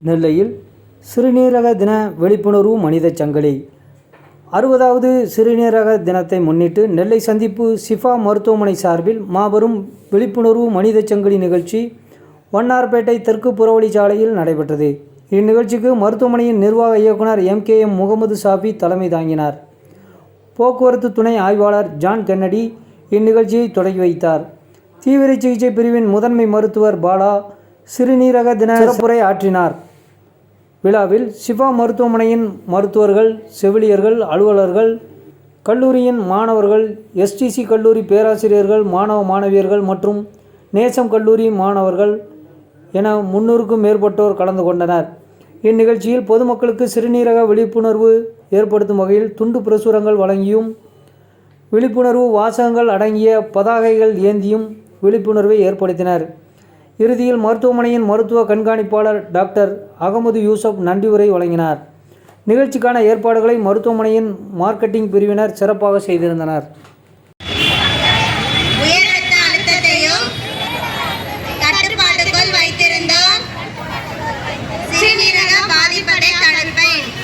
நெல்லையில் சிறுநீரக தின விழிப்புணர்வு மனித சங்கிலி 60வது சிறுநீரக தினத்தை முன்னிட்டு நெல்லை சந்திப்பு ஷிஃபா மருத்துவமனை சார்பில் மாபெரும் விழிப்புணர்வு மனித சங்கிலி நிகழ்ச்சி வண்ணார்பேட்டை தெற்கு புறவழிச்சாலையில் நடைபெற்றது. இந்நிகழ்ச்சிக்கு மருத்துவமனையின் நிர்வாக இயக்குனர் MKM முகமது சாபி தலைமை தாங்கினார். போக்குவரத்து துணை ஆய்வாளர் ஜான் கென்னடி இந்நிகழ்ச்சியை தொடங்கி வைத்தார். தீவிர சிகிச்சை பிரிவின் முதன்மை மருத்துவர் பாலா சிறுநீரக தின சிறப்புரை ஆற்றினார். விழாவில் ஷிஃபா மருத்துவமனையின் மருத்துவர்கள், செவிலியர்கள், அலுவலர்கள், கல்லூரியின் மாணவர்கள், STC கல்லூரி பேராசிரியர்கள், மாணவ மாணவியர்கள் மற்றும் நேசம் கல்லூரி மாணவர்கள் என 300க்கும் மேற்பட்டோர் கலந்து கொண்டனர். இந்நிகழ்ச்சியில் பொதுமக்களுக்கு சிறுநீரக விழிப்புணர்வு ஏற்படுத்தும் வகையில் துண்டு பிரசுரங்கள் வழங்கியும், விழிப்புணர்வு வாசகங்கள் அடங்கிய பதாகைகள் ஏந்தியும் விழிப்புணர்வை ஏற்படுத்தினர். இறுதியில் மருத்துவமனையின் மருத்துவ கண்காணிப்பாளர் டாக்டர் அகமது யூசப் நன்றி உரை வழங்கினார். நிகழ்ச்சிக்கான ஏற்பாடுகளை மருத்துவமனையின் மார்க்கெட்டிங் பிரிவினர் சிறப்பாக செய்திருந்தனர்.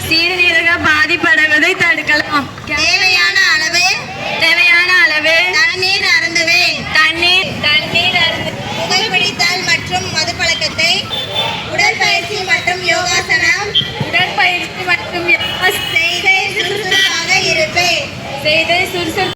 சிறுநீரக பாதிப்படைவதை தடுக்கலாம். தேவையான அளவு தண்ணீர் அருந்துவேன். புகைப்பிடித்தல் மற்றும் மது பழக்கத்தை, உடற்பயிற்சி மற்றும் யோகாசனம் செய்து சுறுசுறுப்பாக இருப்பேன்.